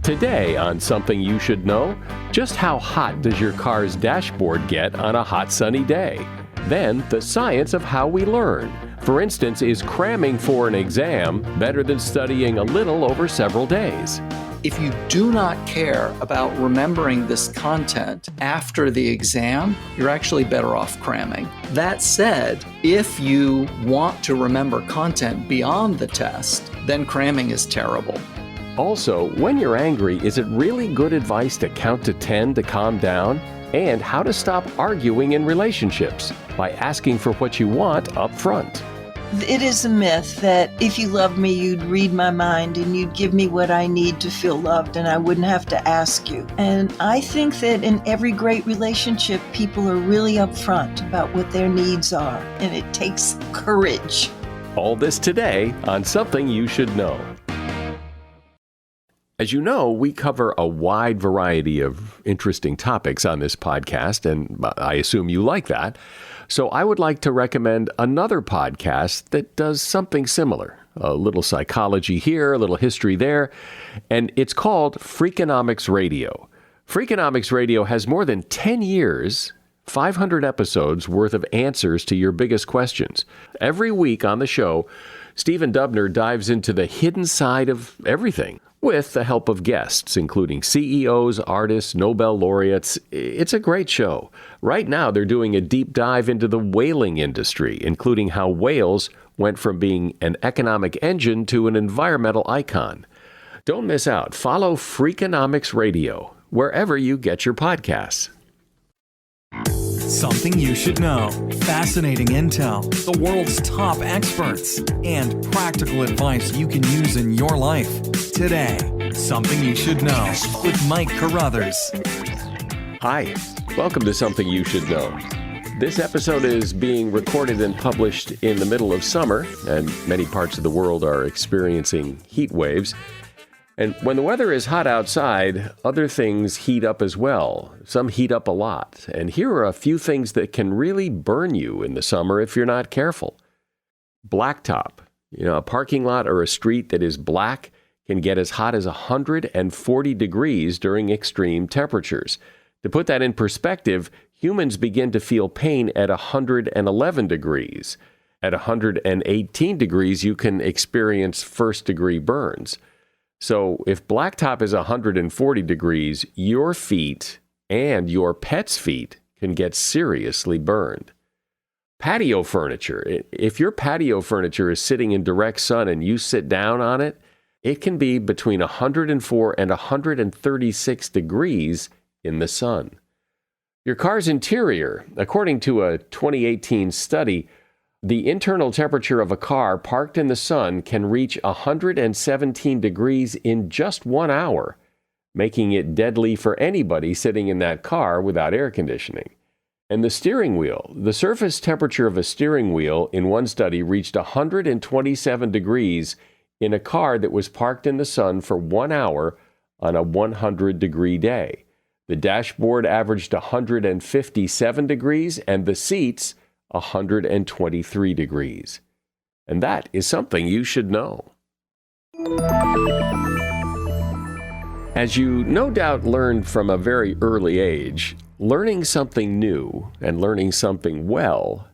Today on Something You Should Know, just how hot does your car's dashboard get on a hot sunny day? Then, the science of how we learn. For instance, is cramming for an exam better than studying a little over several days? If you do not care about remembering this content after the exam, you're actually better off cramming. That said, if you want to remember content beyond the test, then cramming is terrible. Also, when you're angry, is it really good advice to count to 10 to calm down? And how to stop arguing in relationships by asking for what you want up front. It is a myth that if you loved me, you'd read my mind and you'd give me what I need to feel loved and I wouldn't have to ask you. And I think that in every great relationship, people are really upfront about what their needs are, and it takes courage. All this today on Something You Should Know. As you know, we cover a wide variety of interesting topics on this podcast, and I assume you like that. So I would like to recommend another podcast that does something similar. A little psychology here, a little history there, and it's called Freakonomics Radio. Freakonomics Radio has more than 10 years, 500 episodes worth of answers to your biggest questions. Every week on the show, Stephen Dubner dives into the hidden side of everything, with the help of guests, including CEOs, artists, Nobel laureates. It's a great show. Right now, they're doing a deep dive into the whaling industry, including how whales went from being an economic engine to an environmental icon. Don't miss out. Follow Freakonomics Radio, wherever you get your podcasts. Something you should know. Fascinating intel, the world's top experts, and practical advice you can use in your life. Today, Something You Should Know with Mike Carruthers. Hi, welcome to Something You Should Know. This episode is being recorded and published in the middle of summer, and many parts of the world are experiencing heat waves. And when the weather is hot outside, other things heat up as well. Some heat up a lot. And here are a few things that can really burn you in the summer if you're not careful. Blacktop. A parking lot or a street that is black can get as hot as 140 degrees during extreme temperatures. To put that in perspective, humans begin to feel pain at 111 degrees. At 118 degrees, you can experience first-degree burns. So if blacktop is 140 degrees, your feet and your pet's feet can get seriously burned. Patio furniture. If your patio furniture is sitting in direct sun and you sit down on it, it can be between 104 and 136 degrees in the sun. Your car's interior. According to a 2018 study, the internal temperature of a car parked in the sun can reach 117 degrees in just 1 hour, making it deadly for anybody sitting in that car without air conditioning. And the steering wheel. The surface temperature of a steering wheel in one study reached 127 degrees in a car that was parked in the sun for 1 hour on a 100-degree day. The dashboard averaged 157 degrees and the seats 123 degrees. And that is something you should know. As you no doubt learned from a very early age, learning something new and learning something well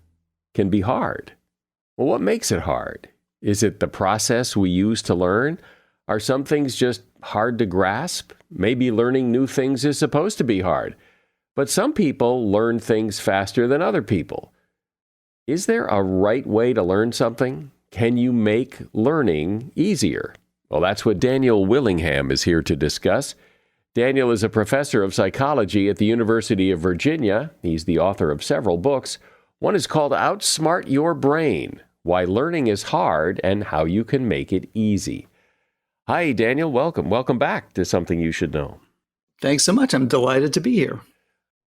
can be hard. Well, what makes it hard? Is it the process we use to learn? Are some things just hard to grasp? Maybe learning new things is supposed to be hard. But some people learn things faster than other people. Is there a right way to learn something? Can you make learning easier? Well, that's what Daniel Willingham is here to discuss. Daniel is a professor of psychology at the University of Virginia. He's the author of several books. One is called Outsmart Your Brain: Why Learning is Hard and How You Can Make It Easy. Hi, Daniel. Welcome. Welcome back to Something You Should Know. Thanks so much. I'm delighted to be here.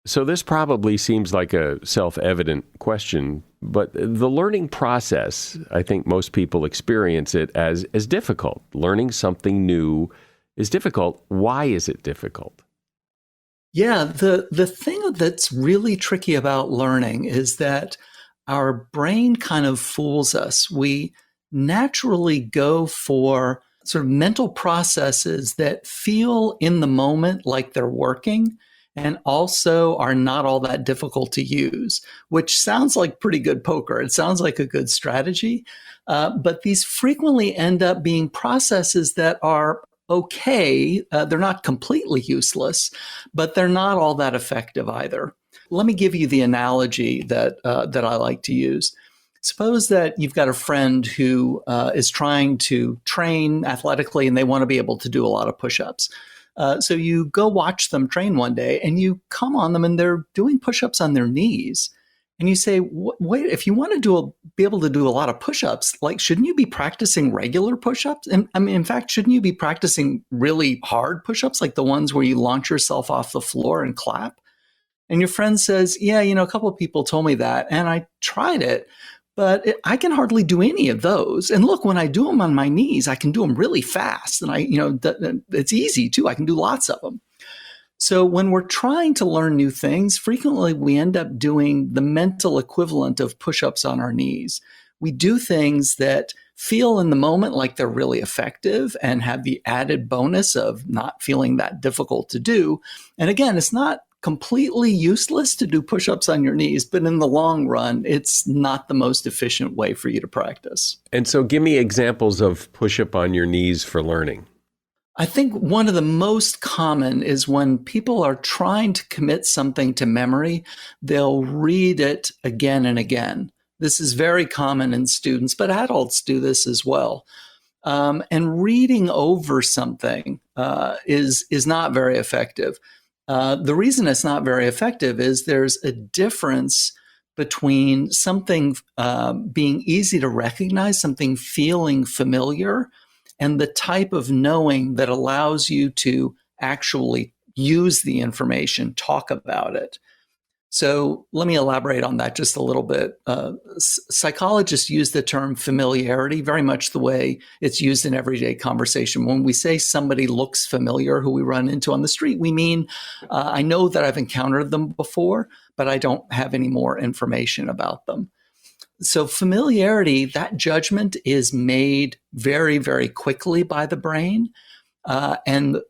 So this probably seems like a self-evident question, but the learning process, I think most people experience it as difficult. Learning something new is difficult. Why is it difficult? Yeah, the thing that's really tricky about learning is that our brain kind of fools us. We naturally go for sort of mental processes that feel in the moment like they're working and also are not all that difficult to use, which sounds like pretty good poker. It sounds like a good strategy. But these frequently end up being processes that are okay. They're not completely useless, but they're not all that effective either. Let me give you the analogy that I like to use. Suppose that you've got a friend who is trying to train athletically and they want to be able to do a lot of push-ups. So you go watch them train one day and you come on them and they're doing push-ups on their knees. And you say, wait, if you want to be able to do a lot of push-ups, like, shouldn't you be practicing regular push-ups? And I mean, in fact, shouldn't you be practicing really hard push-ups, like the ones where you launch yourself off the floor and clap? And your friend says, yeah, a couple of people told me that, and I tried it, but I can hardly do any of those. And look, when I do them on my knees, I can do them really fast. And it's easy too. I can do lots of them. So when we're trying to learn new things, frequently we end up doing the mental equivalent of push-ups on our knees. We do things that feel in the moment like they're really effective and have the added bonus of not feeling that difficult to do. And again, it's not completely useless to do push-ups on your knees, but in the long run, it's not the most efficient way for you to practice. And so give me examples of push-up on your knees for learning. I think one of the most common is when people are trying to commit something to memory, they'll read it again and again. This is very common in students, but adults do this as well. And reading over something is not very effective. The reason it's not very effective is there's a difference between something being easy to recognize, something feeling familiar, and the type of knowing that allows you to actually use the information, talk about it. So let me elaborate on that just a little bit. Psychologists use the term familiarity very much the way it's used in everyday conversation. When we say somebody looks familiar who we run into on the street, we mean, I know that I've encountered them before, but I don't have any more information about them. So familiarity, that judgment is made very, very quickly by the brain. And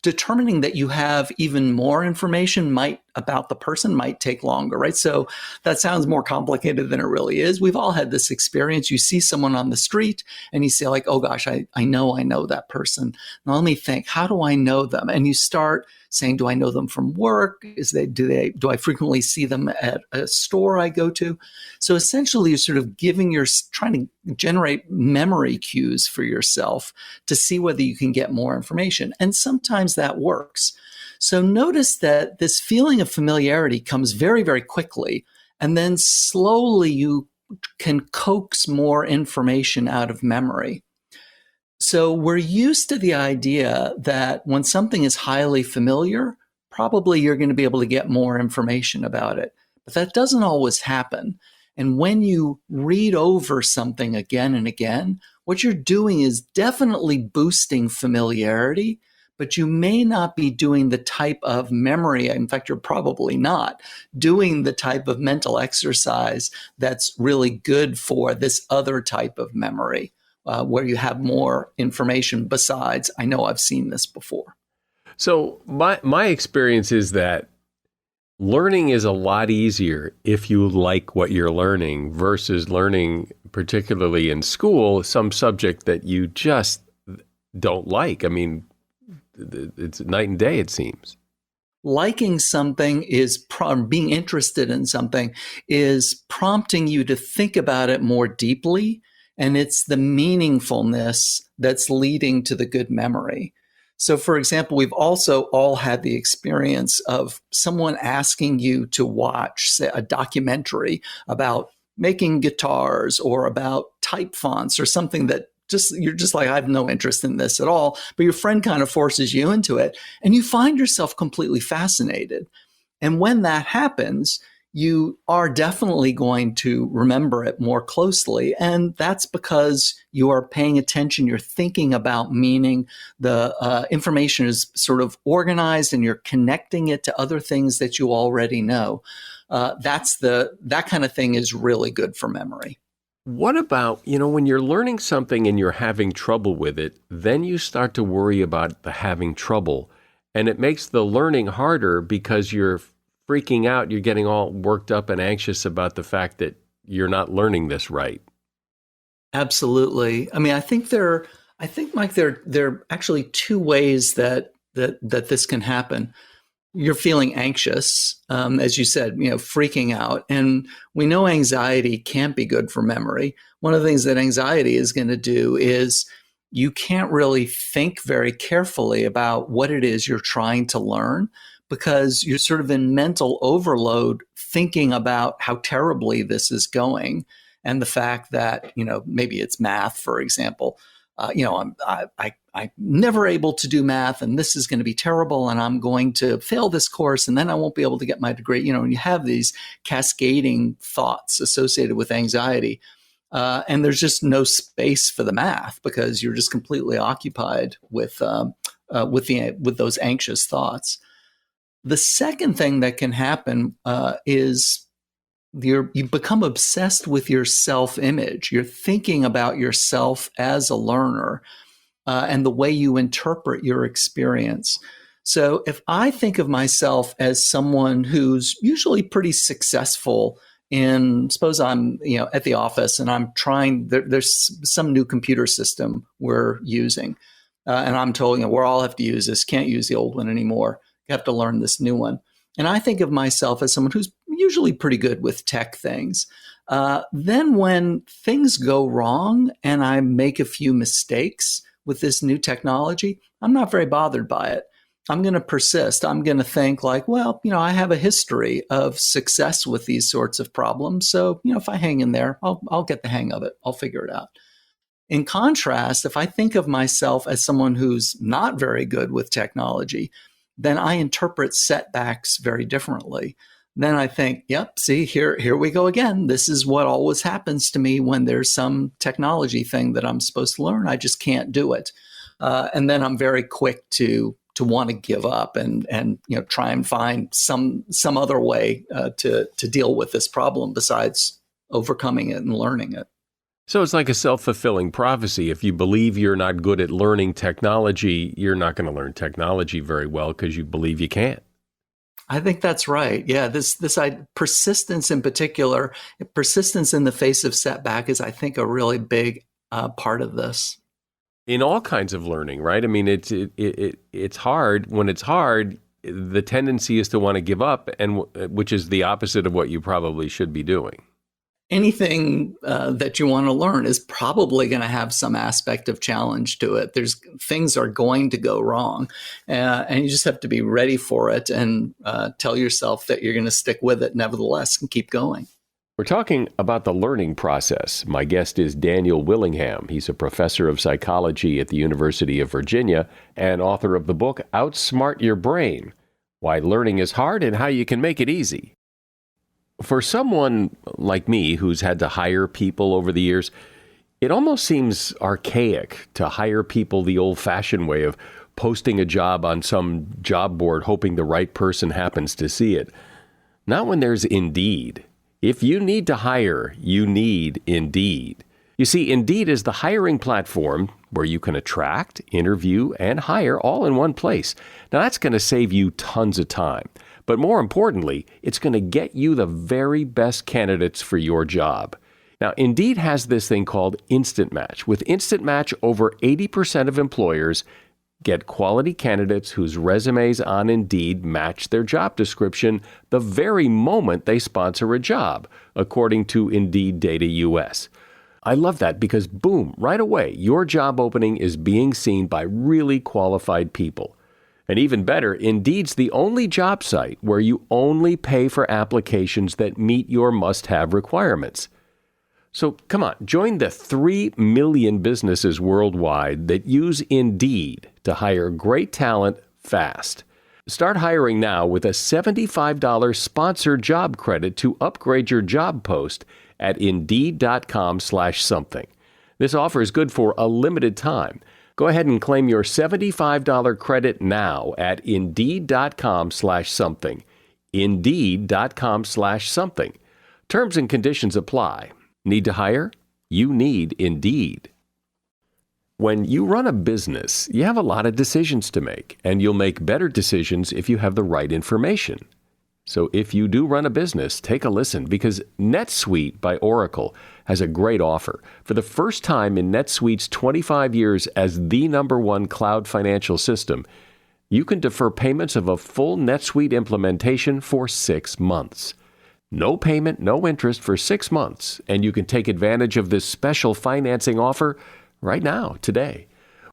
determining that you have even more information about the person might take longer, right? So that sounds more complicated than it really is. We've all had this experience. You see someone on the street and you say like, oh gosh, I know that person. Now let me think, how do I know them? And you start saying, do I know them from work? Do I frequently see them at a store I go to? So essentially you're sort of trying to generate memory cues for yourself to see whether you can get more information. And sometimes that works. So notice that this feeling of familiarity comes very, very quickly, and then slowly you can coax more information out of memory. So we're used to the idea that when something is highly familiar, probably you're going to be able to get more information about it. But that doesn't always happen. And when you read over something again and again, what you're doing is definitely boosting familiarity, but you may not be doing the type of memory. In fact, you're probably not doing the type of mental exercise that's really good for this other type of memory, where you have more information besides, I know I've seen this before. So my experience is that learning is a lot easier if you like what you're learning versus learning, particularly in school, some subject that you just don't like. I mean, it's night and day, it seems. Liking something is being interested in something is prompting you to think about it more deeply. And it's the meaningfulness that's leading to the good memory. So, for example, we've also all had the experience of someone asking you to watch, say, a documentary about making guitars or about type fonts or something that you're just like, I have no interest in this at all. But your friend kind of forces you into it and you find yourself completely fascinated. And when that happens, you are definitely going to remember it more closely. And that's because you are paying attention, you're thinking about meaning, the information is sort of organized and you're connecting it to other things that you already know. That kind of thing is really good for memory. What about, when you're learning something and you're having trouble with it, then you start to worry about the having trouble, and it makes the learning harder because you're freaking out. You're getting all worked up and anxious about the fact that you're not learning this right. Absolutely. I mean, Mike, there are actually two ways that this can happen. You're feeling anxious, as you said, freaking out. And we know anxiety can't be good for memory. One of the things that anxiety is going to do is you can't really think very carefully about what it is you're trying to learn, because you're sort of in mental overload thinking about how terribly this is going. And the fact that, maybe it's math, for example. I'm never able to do math, and this is going to be terrible, and I'm going to fail this course, and then I won't be able to get my degree. And you have these cascading thoughts associated with anxiety, and there's just no space for the math because you're just completely occupied with those anxious thoughts. The second thing that can happen is you become obsessed with your self-image. You're thinking about yourself as a learner and the way you interpret your experience. So if I think of myself as someone who's usually pretty successful suppose I'm, at the office and I'm trying, there's some new computer system we're using. And I'm told, we all have to use this, can't use the old one anymore. You have to learn this new one. And I think of myself as someone who's usually pretty good with tech things. Then when things go wrong and I make a few mistakes with this new technology, I'm not very bothered by it. I'm going to persist. I'm going to think like, I have a history of success with these sorts of problems. So, if I hang in there, I'll get the hang of it. I'll figure it out. In contrast, if I think of myself as someone who's not very good with technology, then I interpret setbacks very differently. Then I think, yep, see, here we go again. This is what always happens to me when there's some technology thing that I'm supposed to learn. I just can't do it. And then I'm very quick to want to give up and try and find some other way to deal with this problem besides overcoming it and learning it. So it's like a self-fulfilling prophecy. If you believe you're not good at learning technology, you're not going to learn technology very well because you believe you can't. I think that's right. Yeah, this persistence in particular, persistence in the face of setback is, I think, a really big part of this. In all kinds of learning, right? I mean, it's hard. When it's hard, the tendency is to want to give up, and which is the opposite of what you probably should be doing. Anything that you want to learn is probably going to have some aspect of challenge to it. Things are going to go wrong, and you just have to be ready for it and tell yourself that you're going to stick with it nevertheless and keep going. We're talking about the learning process. My guest is Daniel Willingham. He's a professor of psychology at the University of Virginia and author of the book Outsmart Your Brain: Why Learning is Hard and How You Can Make It Easy. For someone like me who's had to hire people over the years, it almost seems archaic to hire people the old-fashioned way of posting a job on some job board hoping the right person happens to see it. Not when there's Indeed. If you need to hire, you need Indeed. You see, Indeed is the hiring platform where you can attract, interview, and hire all in one place. Now, that's going to save you tons of time. But more importantly, it's going to get you the very best candidates for your job. Now, Indeed has this thing called Instant Match. With Instant Match, over 80% of employers get quality candidates whose resumes on Indeed match their job description the very moment they sponsor a job, according to Indeed Data US. I love that because, boom, right away, your job opening is being seen by really qualified people. And even better, Indeed's the only job site where you only pay for applications that meet your must-have requirements. So come on, join the 3 million businesses worldwide that use Indeed to hire great talent fast. Start hiring now with a $75 sponsored job credit to upgrade your job post at Indeed.com/something. This offer is good for a limited time. Go ahead and claim your $75 credit now at Indeed.com/something. Indeed.com/something. Terms and conditions apply. Need to hire? You need Indeed. When you run a business, you have a lot of decisions to make, and you'll make better decisions if you have the right information. So if you do run a business, take a listen, because NetSuite by Oracle has a great offer. For the first time in NetSuite's 25 years as the #1 cloud financial system, you can defer payments of a full NetSuite implementation for 6 months. No payment, no interest for 6 months, and you can take advantage of this special financing offer right now, today.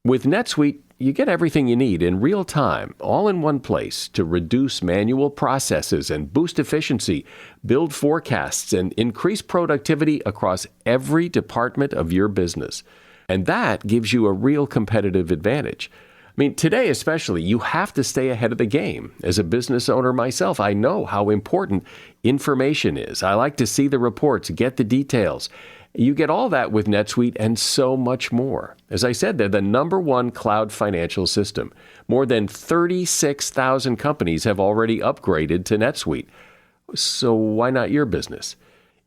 With NetSuite, you get everything you need in real time, all in one place, to reduce manual processes and boost efficiency, build forecasts, and increase productivity across every department of your business. And that gives you a real competitive advantage. I mean, today especially, you have to stay ahead of the game. As a business owner myself, I know how important information is. I like to see the reports, get the details. You get all that with NetSuite and so much more. As I said, they're the #1 cloud financial system. More than 36,000 companies have already upgraded to NetSuite. So why not your business?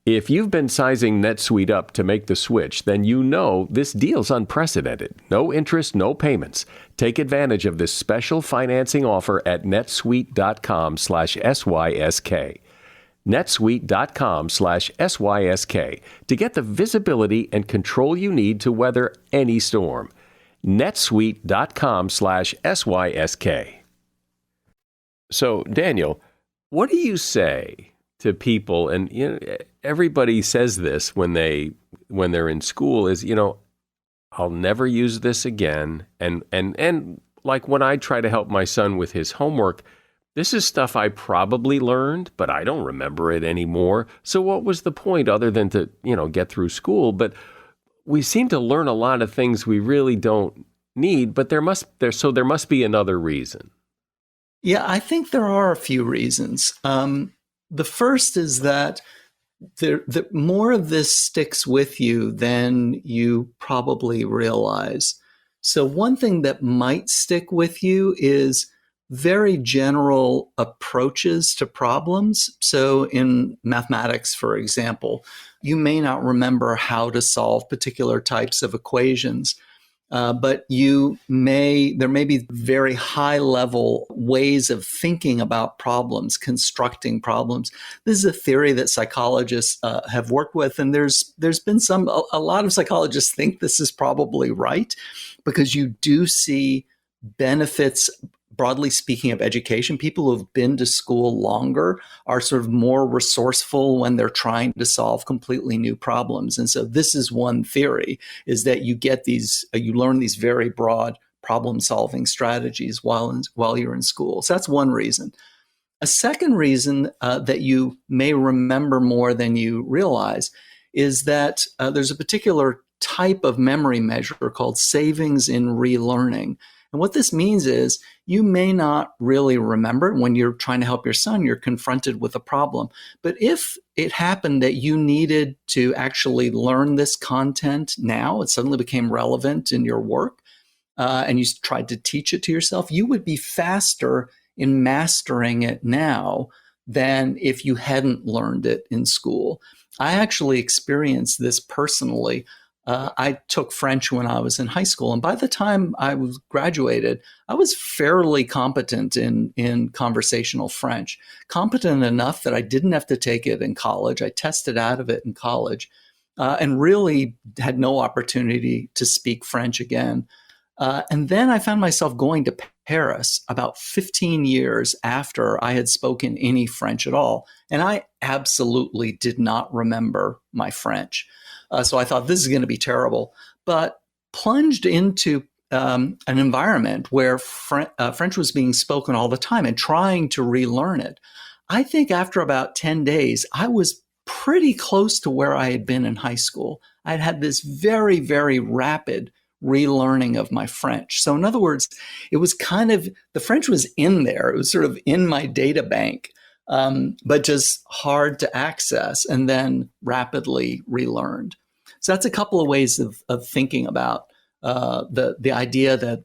If you've been sizing NetSuite up to make the switch, then you know this deal's unprecedented. No interest, no payments. Take advantage of this special financing offer at netsuite.com/SYSK. netsuite.com/SYSK to get the visibility and control you need to weather any storm. netsuite.com/SYSK. So, Daniel, what do you say to people? And everybody says this when they're in school is, I'll never use this again. And like when I try to help my son with his homework, this is stuff I probably learned, but I don't remember it anymore. So what was the point other than to, get through school? But we seem to learn a lot of things we really don't need, but there must be another reason. Yeah, I think there are a few reasons. The first is that the more of this sticks with you than you probably realize. So one thing that might stick with you is very general approaches to problems. So in mathematics, for example, you may not remember how to solve particular types of equations, but there may be very high level ways of thinking about problems, constructing problems. This is a theory that psychologists have worked with, and there's been a lot of psychologists think this is probably right, because you do see benefits, broadly speaking, of education. People who have been to school longer are sort of more resourceful when they're trying to solve completely new problems. And so this is one theory, is that you learn these very broad problem-solving strategies while you're in school. So that's one reason. A second reason that you may remember more than you realize is that there's a particular type of memory measure called savings in relearning. And what this means is you may not really remember when you're trying to help your son, you're confronted with a problem. But if it happened that you needed to actually learn this content now, it suddenly became relevant in your work, and you tried to teach it to yourself, you would be faster in mastering it now than if you hadn't learned it in school. I actually experienced this personally. I took French when I was in high school, and by the time I was graduated, I was fairly competent in conversational French, competent enough that I didn't have to take it in college. I tested out of it in college, and really had no opportunity to speak French again. And then I found myself going to Paris about 15 years after I had spoken any French at all, and I absolutely did not remember my French. So I thought, this is going to be terrible, but plunged into an environment where French was being spoken all the time and trying to relearn it. I think after about 10 days, I was pretty close to where I had been in high school. I'd had this very, very rapid relearning of my French. So in other words, it was the French was in there. It was sort of in my data bank. But just hard to access and then rapidly relearned. So that's a couple of ways of thinking about the idea that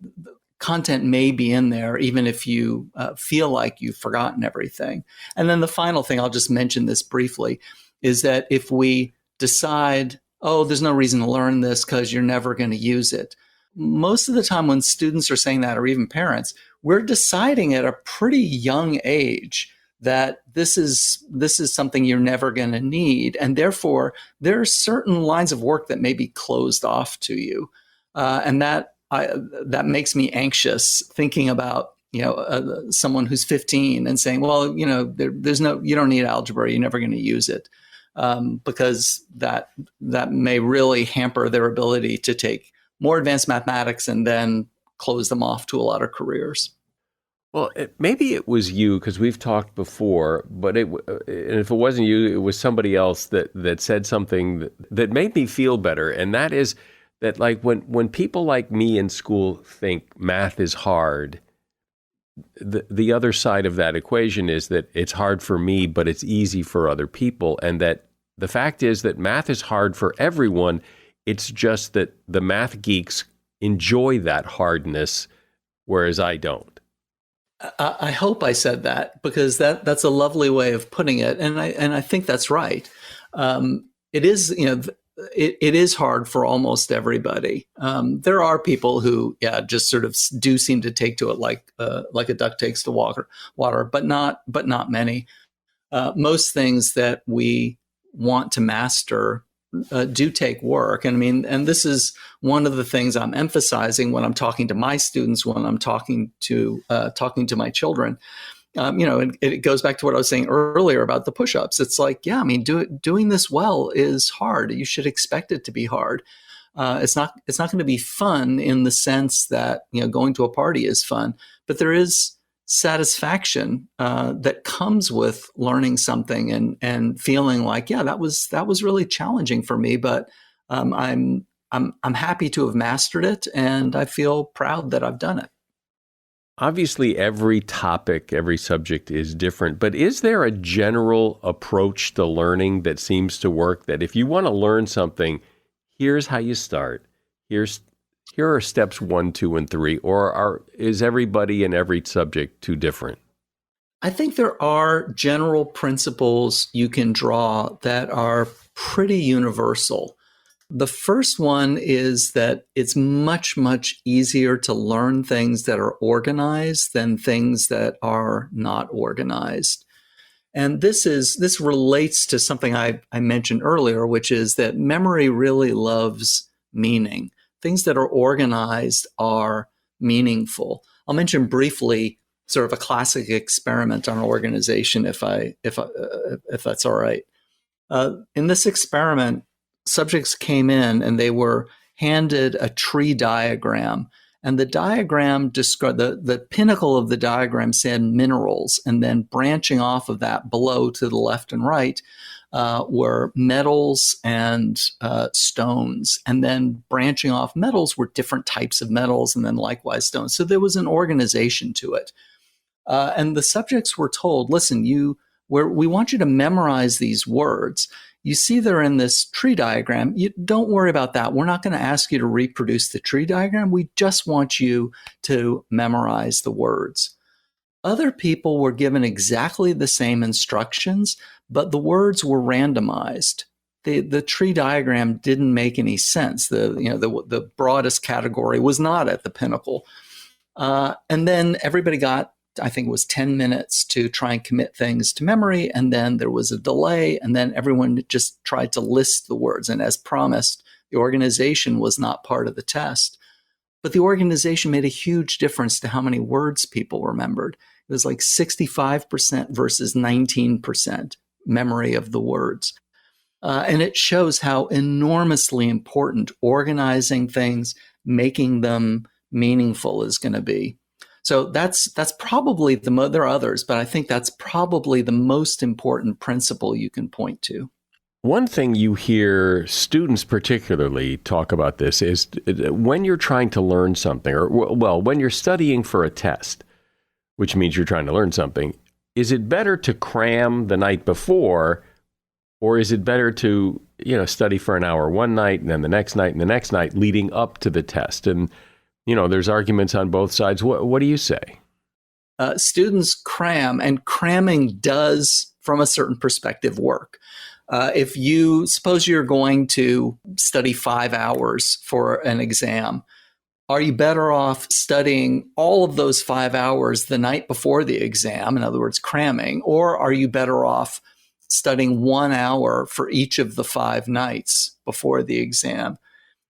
content may be in there, even if you feel like you've forgotten everything. And then the final thing, I'll just mention this briefly, is that if we decide oh, there's no reason to learn this because you're never going to use it. Most of the time when students are saying that, or even parents, we're deciding at a pretty young age that this is something you're never going to need. And therefore, there are certain lines of work that may be closed off to you. And that makes me anxious thinking about, someone who's 15 and saying, well, you don't need algebra. You're never going to use it. Because that may really hamper their ability to take more advanced mathematics and then close them off to a lot of careers. Well, maybe it was you, because we've talked before, but and if it wasn't you, it was somebody else that said something that made me feel better. And that is that, like, when people like me in school think math is hard, the other side of that equation is that it's hard for me, but it's easy for other people. And that the fact is that math is hard for everyone. It's just that the math geeks enjoy that hardness, whereas I don't. I hope I said that, because that's a lovely way of putting it, and I think that's right. It is, it is hard for almost everybody. There are people who, just sort of do seem to take to it like a duck takes to water, but not many. Most things that we want to master do take work. And this is one of the things I'm emphasizing when I'm talking to my students, when I'm talking to my children. It goes back to what I was saying earlier about the push-ups. It's like, doing this well is hard. You should expect it to be hard. It's not going to be fun in the sense that, going to a party is fun, but there is satisfaction that comes with learning something and feeling like, that was really challenging for me, but I'm happy to have mastered it, and I feel proud that I've done it. Obviously, every topic, every subject is different, but is there a general approach to learning that seems to work, that if you want to learn something, here's how you start, here are steps 1, 2, and 3, or is everybody in every subject too different? I think there are general principles you can draw that are pretty universal. The first one is that it's much, much easier to learn things that are organized than things that are not organized. And this relates to something I mentioned earlier, which is that memory really loves meaning. Things that are organized are meaningful. I'll mention briefly sort of a classic experiment on organization, if that's all right. In this experiment, subjects came in and they were handed a tree diagram, and the diagram described the pinnacle of the diagram said minerals, and then branching off of that below to the left and right were metals and stones, and then branching off metals were different types of metals, and then likewise stones. So there was an organization to it, and the subjects were told, "Listen, we want you to memorize these words. You see they're in this tree diagram. You don't worry about that. We're not going to ask you to reproduce the tree diagram. We just want you to memorize the words." Other people were given exactly the same instructions, but the words were randomized. The tree diagram didn't make any sense. The broadest category was not at the pinnacle. And then everybody got, I think it was 10 minutes to try and commit things to memory. And then there was a delay, and then everyone just tried to list the words. And as promised, the organization was not part of the test. But the organization made a huge difference to how many words people remembered. It was like 65% versus 19% memory of the words. And it shows how enormously important organizing things, making them meaningful is going to be. So that's probably there are others, but I think that's probably the most important principle you can point to. One thing you hear students particularly talk about this is when you're trying to learn something, or when you're studying for a test, which means you're trying to learn something, is it better to cram the night before, or is it better to, study for an hour one night and then the next night and the next night leading up to the test? And, there's arguments on both sides. What do you say? Students cram, and cramming does, from a certain perspective, work. If you suppose you're going to study 5 hours for an exam, are you better off studying all of those 5 hours the night before the exam, in other words, cramming, or are you better off studying 1 hour for each of the 5 nights before the exam?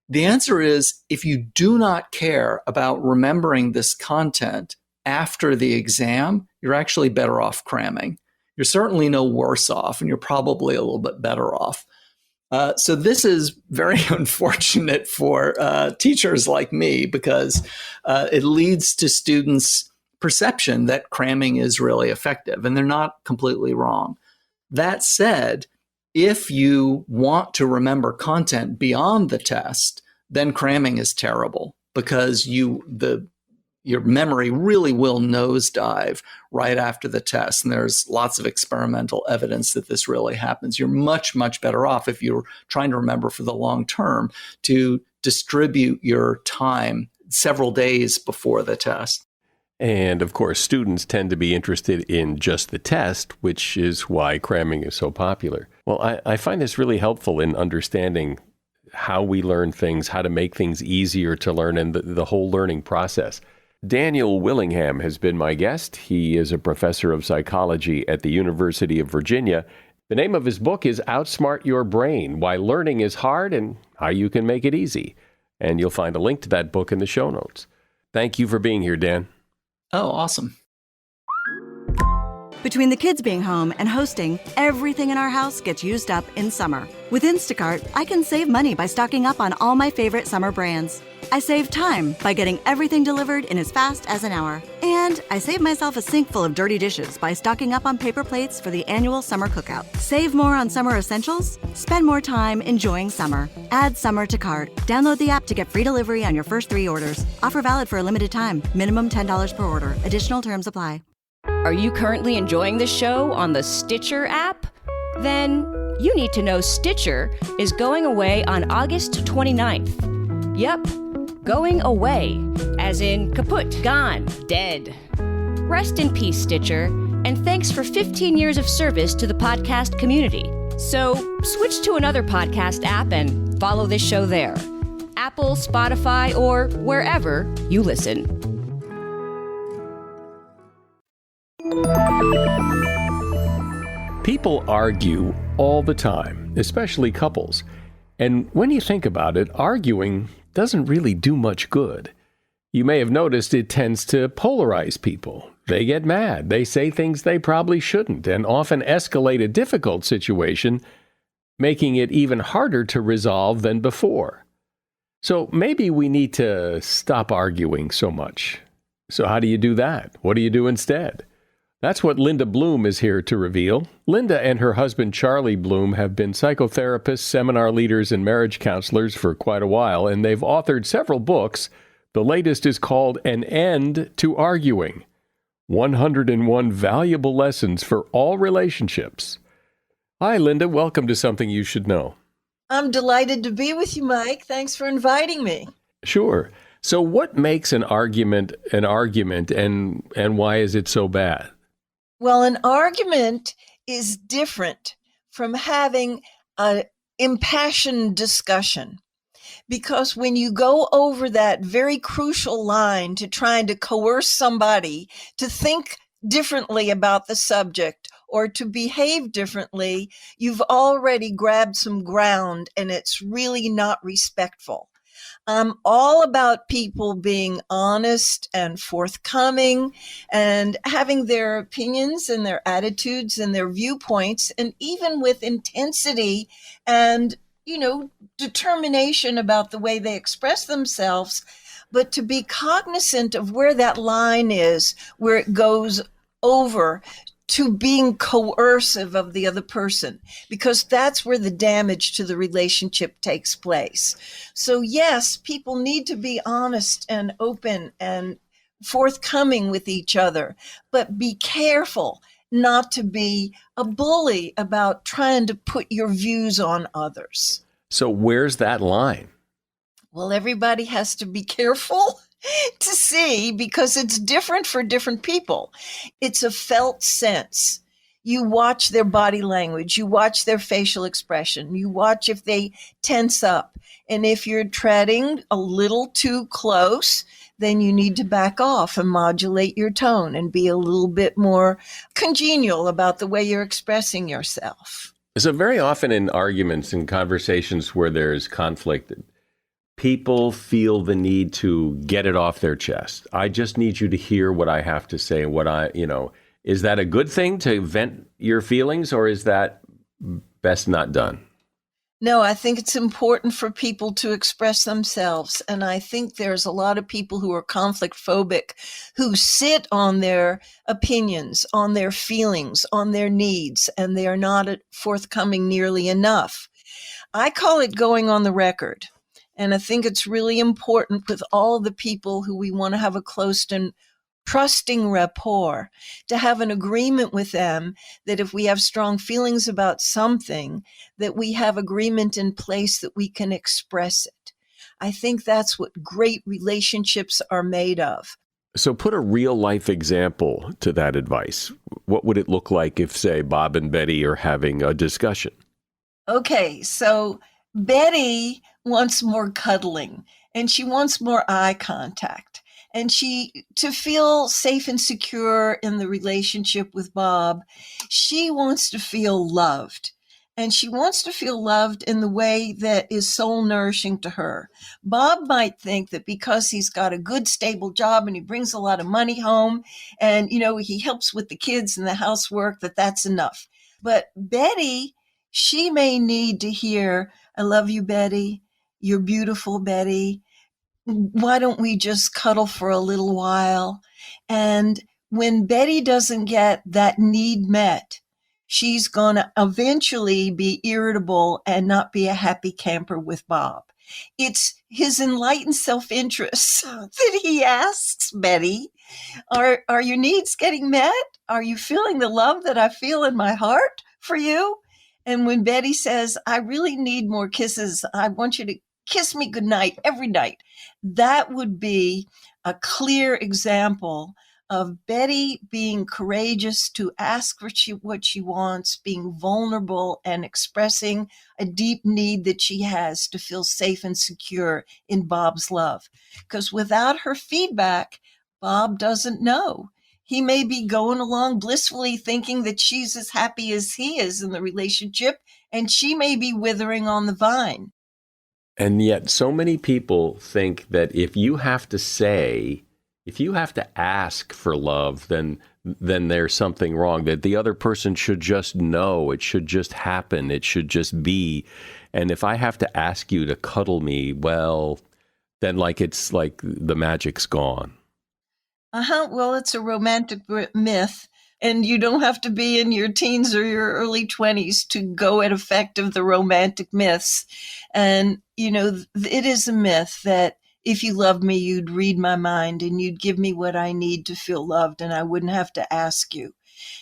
The answer is, if you do not care about remembering this content after the exam, you're actually better off cramming. You're certainly no worse off, and you're probably a little bit better off. So this is very unfortunate for teachers like me, because it leads to students' perception that cramming is really effective, and they're not completely wrong. That said, if you want to remember content beyond the test, then cramming is terrible, because your memory really will nosedive right after the test. And there's lots of experimental evidence that this really happens. You're much, much better off, if you're trying to remember for the long term, to distribute your time several days before the test. And of course, students tend to be interested in just the test, which is why cramming is so popular. Well, I find this really helpful in understanding how we learn things, how to make things easier to learn, and the whole learning process. Daniel Willingham has been my guest. He is a professor of psychology at the University of Virginia. The name of his book is Outsmart Your Brain: Why Learning is Hard and How You Can Make It Easy. And you'll find a link to that book in the show notes. Thank you for being here, Dan. Oh, awesome. Between the kids being home and hosting, everything in our house gets used up in summer. With Instacart, I can save money by stocking up on all my favorite summer brands. I save time by getting everything delivered in as fast as an hour. And I save myself a sink full of dirty dishes by stocking up on paper plates for the annual summer cookout. Save more on summer essentials. Spend more time enjoying summer. Add summer to cart. Download the app to get free delivery on your first 3 orders. Offer valid for a limited time. Minimum $10 per order. Additional terms apply. Are you currently enjoying the show on the Stitcher app? Then you need to know Stitcher is going away on August 29th. Yep, going away, as in kaput, gone, dead. Rest in peace, Stitcher, and thanks for 15 years of service to the podcast community. So switch to another podcast app and follow this show there. Apple, Spotify, or wherever you listen. People argue all the time, especially couples. And when you think about it, arguing doesn't really do much good. You may have noticed it tends to polarize people. They get mad. They say things they probably shouldn't, and often escalate a difficult situation, making it even harder to resolve than before. So maybe we need to stop arguing so much. So how do you do that? What do you do instead? That's what Linda Bloom is here to reveal. Linda and her husband Charlie Bloom have been psychotherapists, seminar leaders, and marriage counselors for quite a while, and they've authored several books. The latest is called An End to Arguing: 101 Valuable Lessons for All Relationships. Hi, Linda. Welcome to Something You Should Know. I'm delighted to be with you, Mike. Thanks for inviting me. Sure. So what makes an argument, and why is it so bad? Well, an argument is different from having an impassioned discussion, because when you go over that very crucial line to trying to coerce somebody to think differently about the subject or to behave differently, you've already grabbed some ground, and it's really not respectful. I'm all about people being honest and forthcoming and having their opinions and their attitudes and their viewpoints, and even with intensity and, determination about the way they express themselves, but to be cognizant of where that line is, where it goes over to being coercive of the other person, because that's where the damage to the relationship takes place. So yes, people need to be honest and open and forthcoming with each other, but be careful not to be a bully about trying to put your views on others. So where's that line? Well, everybody has to be careful to see, because it's different for different people. It's a felt sense. You watch their body language. You watch their facial expression. You watch if they tense up. And if you're treading a little too close, then you need to back off and modulate your tone and be a little bit more congenial about the way you're expressing yourself. So very often in arguments and conversations where there's conflict, people feel the need to get it off their chest. I just need you to hear what I have to say and is that a good thing to vent your feelings, or is that best not done? No, I think it's important for people to express themselves. And I think there's a lot of people who are conflict phobic who sit on their opinions, on their feelings, on their needs, and they are not forthcoming nearly enough. I call it going on the record. And I think it's really important with all the people who we want to have a close and trusting rapport, to have an agreement with them that if we have strong feelings about something, that we have agreement in place that we can express it. I think that's what great relationships are made of. So put a real life example to that advice. What would it look like if, say, Bob and Betty are having a discussion? Okay, so Betty wants more cuddling and she wants more eye contact. And to feel safe and secure in the relationship with Bob, she wants to feel loved. And she wants to feel loved in the way that is soul nourishing to her. Bob might think that because he's got a good, stable job and he brings a lot of money home and, he helps with the kids and the housework, that's enough. But Betty, she may need to hear, I love you, Betty. You're beautiful, Betty. Why don't we just cuddle for a little while? And when Betty doesn't get that need met, she's going to eventually be irritable and not be a happy camper with Bob. It's his enlightened self-interest that he asks Betty, are your needs getting met? Are you feeling the love that I feel in my heart for you? And when Betty says, I really need more kisses, I want you to kiss me goodnight every night, that would be a clear example of Betty being courageous to ask for what she wants, being vulnerable and expressing a deep need that she has to feel safe and secure in Bob's love. Because without her feedback, Bob doesn't know. He may be going along blissfully thinking that she's as happy as he is in the relationship, and she may be withering on the vine. And yet so many people think that if you have to ask for love, then there's something wrong, that the other person should just know, it should just happen, it should just be. And if I have to ask you to cuddle me, well, then it's like the magic's gone. Well, it's a romantic myth. And you don't have to be in your teens or your early 20s to go at effect of the romantic myths. And, it is a myth that if you loved me, you'd read my mind and you'd give me what I need to feel loved and I wouldn't have to ask you.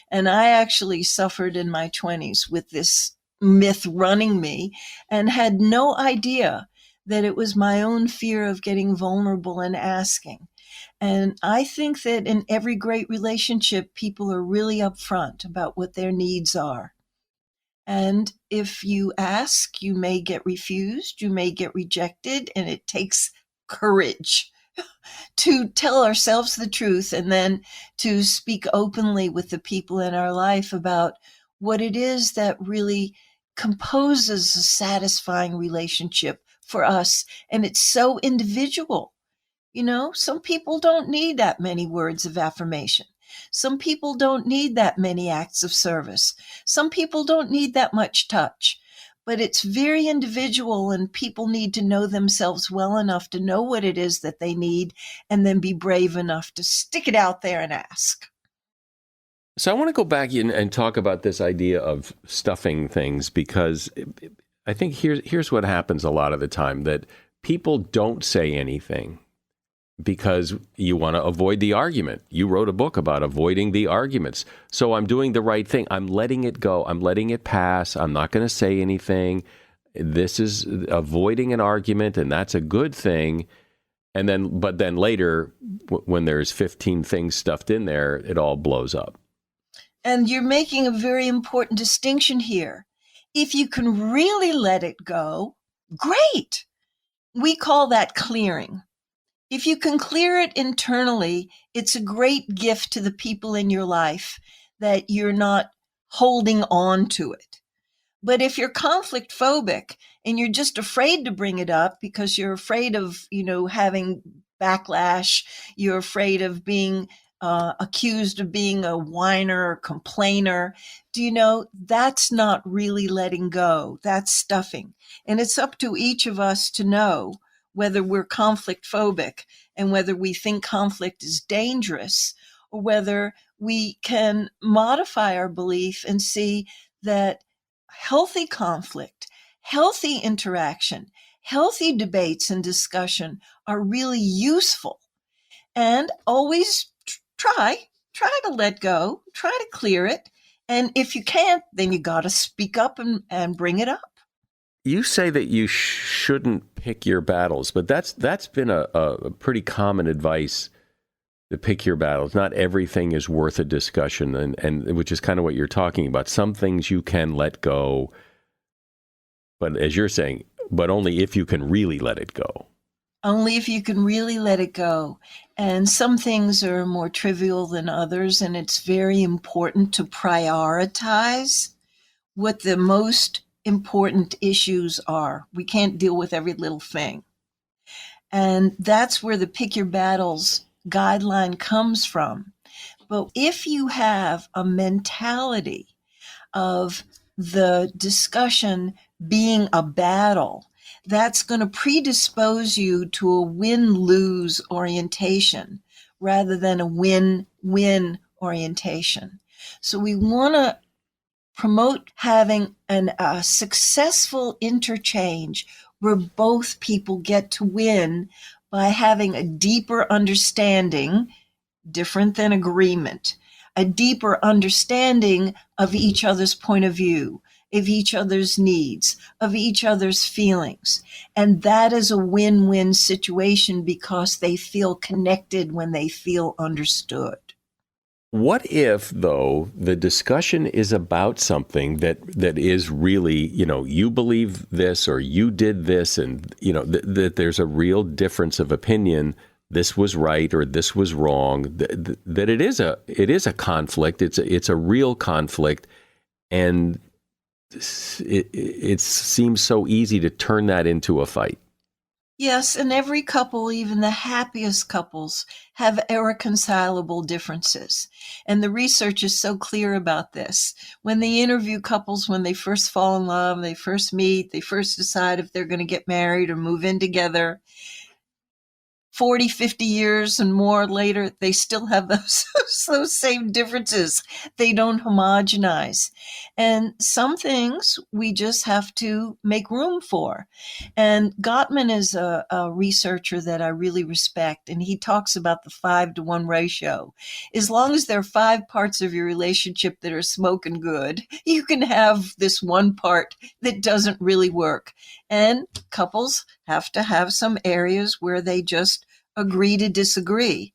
And I actually suffered in my 20s with this myth running me and had no idea that it was my own fear of getting vulnerable and asking. And I think that in every great relationship, people are really upfront about what their needs are. And if you ask, you may get refused, you may get rejected, and it takes courage to tell ourselves the truth and then to speak openly with the people in our life about what it is that really composes a satisfying relationship for us. And it's so individual. Some people don't need that many words of affirmation. Some people don't need that many acts of service. Some people don't need that much touch. But it's very individual, and people need to know themselves well enough to know what it is that they need and then be brave enough to stick it out there and ask. So I want to go back in and talk about this idea of stuffing things, because I think here's what happens a lot of the time, that people don't say anything because you want to avoid the argument. You wrote a book about avoiding the arguments. So I'm doing the right thing. I'm letting it go. I'm letting it pass. I'm not going to say anything. This is avoiding an argument, and that's a good thing. But then later, when there's 15 things stuffed in there, it all blows up. And you're making a very important distinction here. If you can really let it go, great. We call that clearing. If you can clear it internally, it's a great gift to the people in your life that you're not holding on to it. But if you're conflict phobic and you're just afraid to bring it up because you're afraid of, having backlash, you're afraid of being accused of being a whiner or complainer, that's not really letting go. That's stuffing. And it's up to each of us to know whether we're conflict phobic and whether we think conflict is dangerous, or whether we can modify our belief and see that healthy conflict, healthy interaction, healthy debates and discussion are really useful. And always try to let go, try to clear it. And if you can't, then you got to speak up and bring it up. You say that you shouldn't pick your battles, but that's been a pretty common advice, to pick your battles. Not everything is worth a discussion, and which is kind of what you're talking about. Some things you can let go, but as you're saying, but only if you can really let it go. Only if you can really let it go. And some things are more trivial than others, and it's very important to prioritize what the most important issues are. We can't deal with every little thing. And that's where the pick your battles guideline comes from. But if you have a mentality of the discussion being a battle, that's going to predispose you to a win-lose orientation rather than a win-win orientation. So we want to promote having a successful interchange where both people get to win by having a deeper understanding, different than agreement, a deeper understanding of each other's point of view, of each other's needs, of each other's feelings. And that is a win-win situation because they feel connected when they feel understood. What if, though, the discussion is about something that is really, you believe this or you did this, and, that there's a real difference of opinion, this was right or this was wrong, that it is a conflict, it's a real conflict, and it seems so easy to turn that into a fight. Yes, and every couple, even the happiest couples, have irreconcilable differences. And the research is so clear about this. When they interview couples, when they first fall in love, they first meet, they first decide if they're going to get married or move in together, 40, 50 years and more later, they still have those same differences. They don't homogenize. And some things we just have to make room for. And Gottman is a researcher that I really respect, and he talks about the 5-to-1 ratio. As long as there are 5 parts of your relationship that are smoking good, you can have this one part that doesn't really work. And couples have to have some areas where they just agree to disagree.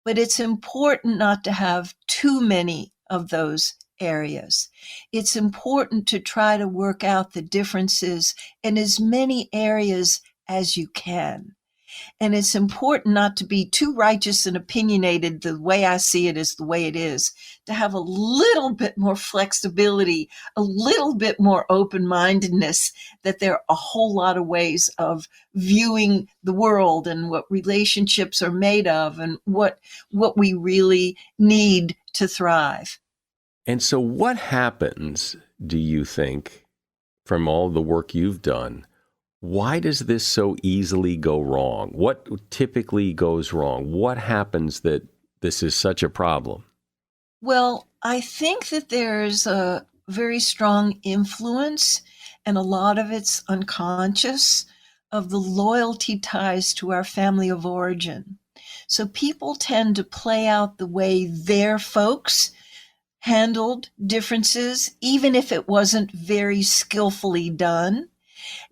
But it's important not to have too many of those areas. It's important to try to work out the differences in as many areas as you can. And it's important not to be too righteous and opinionated. The way I see it is the way it is. To have a little bit more flexibility, a little bit more open-mindedness, that there are a whole lot of ways of viewing the world and what relationships are made of and what we really need to thrive. And so what happens, do you think, from all the work you've done? Why does this so easily go wrong? What typically goes wrong? What happens that this is such a problem? Well, I think that there's a very strong influence, and a lot of it's unconscious, of the loyalty ties to our family of origin. So people tend to play out the way their folks handled differences, even if it wasn't very skillfully done.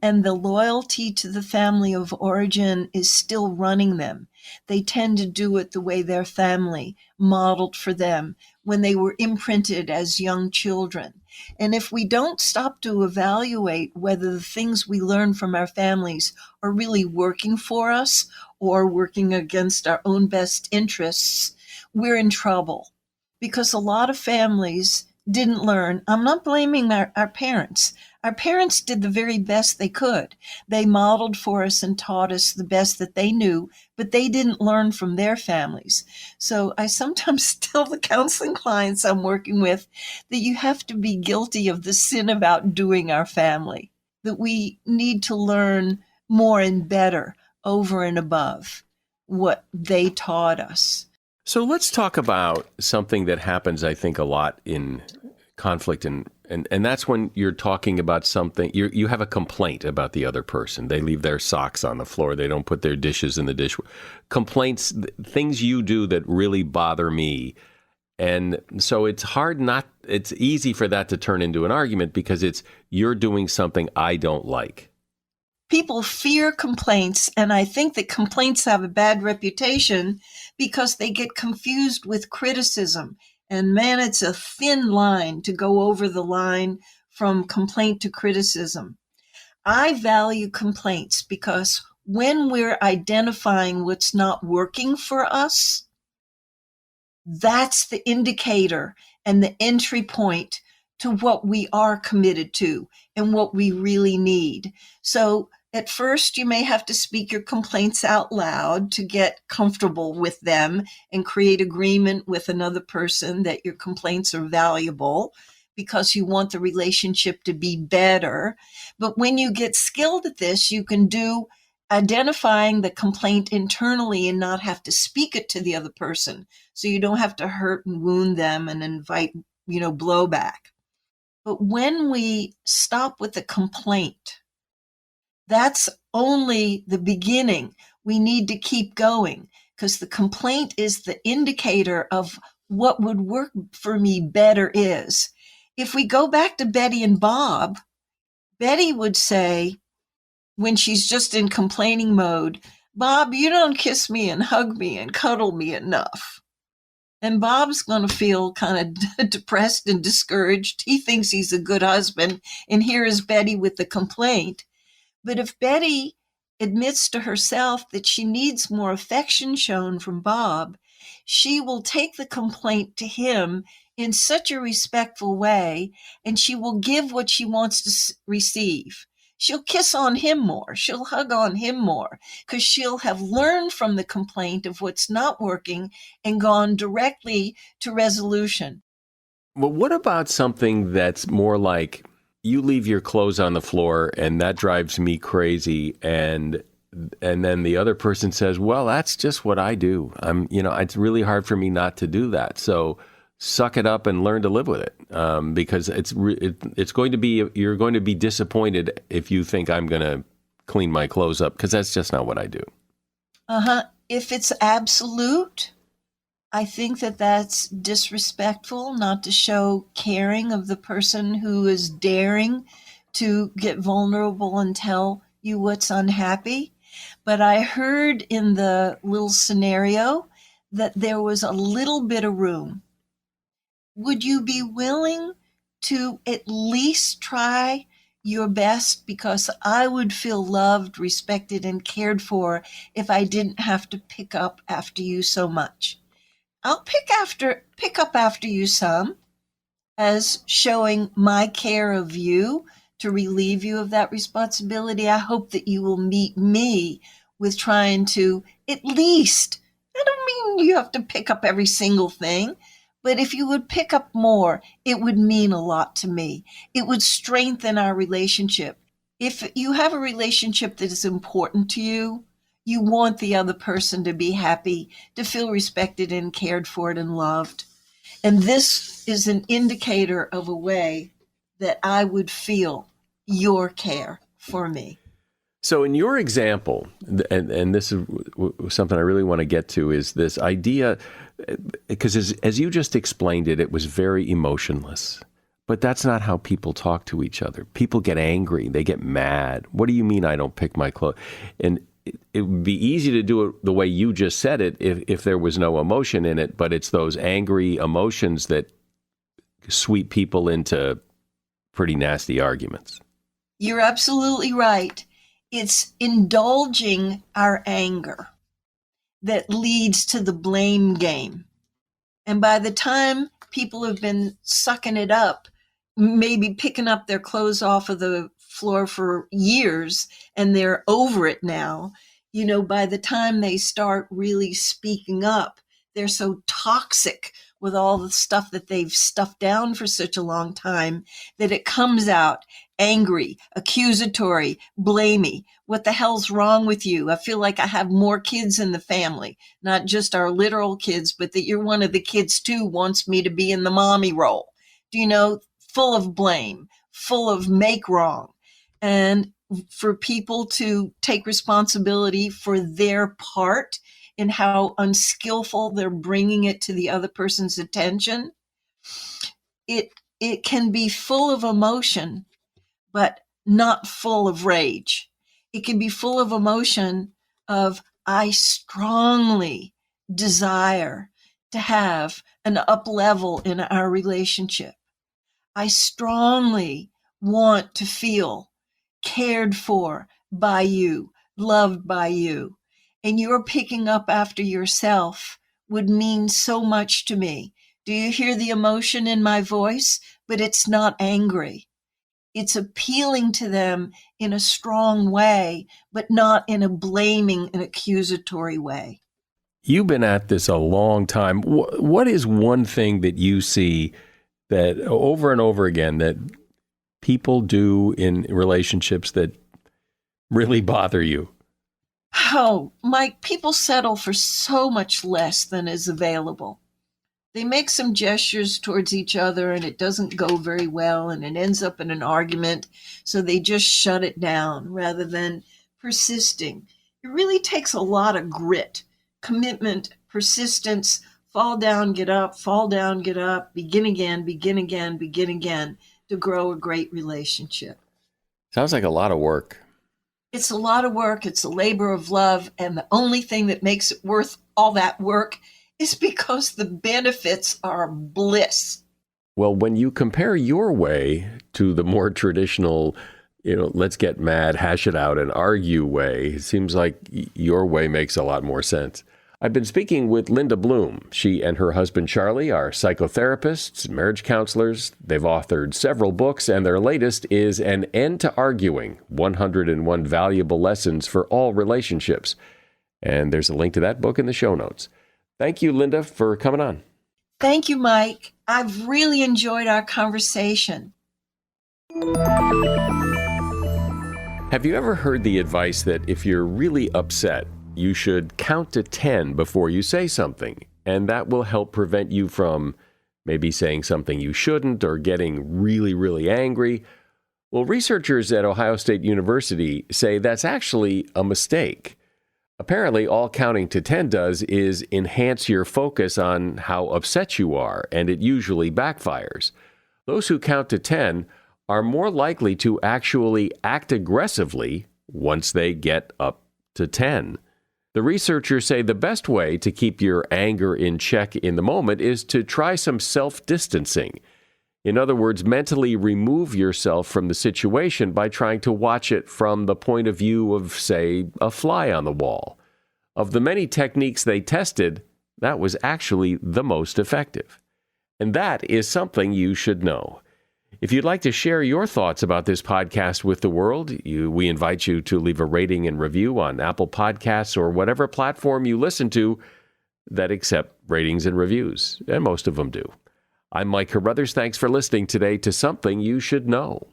And the loyalty to the family of origin is still running them. They tend to do it the way their family modeled for them when they were imprinted as young children. And if we don't stop to evaluate whether the things we learn from our families are really working for us or working against our own best interests, we're in trouble. Because a lot of families didn't learn. I'm not blaming our parents. Our parents did the very best they could. They modeled for us and taught us the best that they knew, but they didn't learn from their families. So I sometimes tell the counseling clients I'm working with that you have to be guilty of the sin of outdoing our family, that we need to learn more and better over and above what they taught us. So let's talk about something that happens, I think, a lot in conflict, and that's when you're talking about something, you have a complaint about the other person. They leave their socks on the floor. They don't put their dishes in the dishwasher. Complaints, things you do that really bother me. And so it's easy for that to turn into an argument because you're doing something I don't like. People fear complaints, and I think that complaints have a bad reputation because they get confused with criticism. And man, it's a thin line to go over the line from complaint to criticism. I value complaints because when we're identifying what's not working for us, that's the indicator and the entry point to what we are committed to and what we really need. So at first, you may have to speak your complaints out loud to get comfortable with them and create agreement with another person that your complaints are valuable because you want the relationship to be better. But when you get skilled at this, you can do identifying the complaint internally and not have to speak it to the other person. So you don't have to hurt and wound them and invite, blowback. But when we stop with the complaint, that's only the beginning. We need to keep going because the complaint is the indicator of what would work for me better is. If we go back to Betty and Bob, Betty would say, when she's just in complaining mode, Bob, you don't kiss me and hug me and cuddle me enough. And Bob's going to feel kind of depressed and discouraged. He thinks he's a good husband. And here is Betty with the complaint. But if Betty admits to herself that she needs more affection shown from Bob, she will take the complaint to him in such a respectful way, and she will give what she wants to receive. She'll kiss on him more. She'll hug on him more because she'll have learned from the complaint of what's not working and gone directly to resolution. Well, what about something that's more like, you leave your clothes on the floor and that drives me crazy, and then the other person says, well, that's just what I do. It's really hard for me not to do that. So suck it up and learn to live with it, because it's going to be, you're going to be disappointed if you think I'm going to clean my clothes up, because that's just not what I do. If it's absolute, I think that that's disrespectful, not to show caring of the person who is daring to get vulnerable and tell you what's unhappy. But I heard in the little scenario that there was a little bit of room. Would you be willing to at least try your best? Because I would feel loved, respected, and cared for if I didn't have to pick up after you so much. I'll pick up after you some as showing my care of you to relieve you of that responsibility. I hope that you will meet me with trying to at least, I don't mean you have to pick up every single thing, but if you would pick up more, it would mean a lot to me. It would strengthen our relationship. If you have a relationship that is important to you, you want the other person to be happy, to feel respected and cared for and loved. And this is an indicator of a way that I would feel your care for me. So in your example, and this is something I really want to get to, is this idea, because as you just explained it, it was very emotionless. But that's not how people talk to each other. People get angry. They get mad. What do you mean I don't pick my clothes? And it would be easy to do it the way you just said it if there was no emotion in it, but it's those angry emotions that sweep people into pretty nasty arguments. You're absolutely right. It's indulging our anger that leads to the blame game. And by the time people have been sucking it up, maybe picking up their clothes off of the floor for years, and they're over it now, by the time they start really speaking up, they're so toxic with all the stuff that they've stuffed down for such a long time that it comes out angry, accusatory, blamey. What the hell's wrong with you? I feel like I have more kids in the family, not just our literal kids, but that you're one of the kids too, wants me to be in the mommy role. Full of blame, full of make wrong. And for people to take responsibility for their part in how unskillful they're bringing it to the other person's attention, it can be full of emotion, but not full of rage. It can be full of emotion of, I strongly desire to have an up level in our relationship. I strongly want to feel cared for by you, loved by you. And your picking up after yourself would mean so much to me. Do you hear the emotion in my voice? But it's not angry. It's appealing to them in a strong way, but not in a blaming and accusatory way. You've been at this a long time. What is one thing that you see that over and over again that people do in relationships that really bother you? Oh, Mike, people settle for so much less than is available. They make some gestures towards each other and it doesn't go very well and it ends up in an argument, so they just shut it down rather than persisting. It really takes a lot of grit, commitment, persistence, fall down, get up, begin again, to grow a great relationship. Sounds like a lot of work. It's a lot of work. It's a labor of love. And the only thing that makes it worth all that work is because the benefits are bliss. Well, when you compare your way to the more traditional, let's get mad, hash it out, and argue way, it seems like your way makes a lot more sense. I've been speaking with Linda Bloom. She and her husband, Charlie, are psychotherapists, marriage counselors. They've authored several books, and their latest is An End to Arguing, 101 Valuable Lessons for All Relationships. And there's a link to that book in the show notes. Thank you, Linda, for coming on. Thank you, Mike. I've really enjoyed our conversation. Have you ever heard the advice that if you're really upset, you should count to 10 before you say something, and that will help prevent you from maybe saying something you shouldn't or getting really, really angry? Well, researchers at Ohio State University say that's actually a mistake. Apparently, all counting to 10 does is enhance your focus on how upset you are, and it usually backfires. Those who count to 10 are more likely to actually act aggressively once they get up to 10. The researchers say the best way to keep your anger in check in the moment is to try some self-distancing. In other words, mentally remove yourself from the situation by trying to watch it from the point of view of, say, a fly on the wall. Of the many techniques they tested, that was actually the most effective. And that is something you should know. If you'd like to share your thoughts about this podcast with the world, we invite you to leave a rating and review on Apple Podcasts or whatever platform you listen to that accept ratings and reviews, and most of them do. I'm Mike Carruthers. Thanks for listening today to Something You Should Know.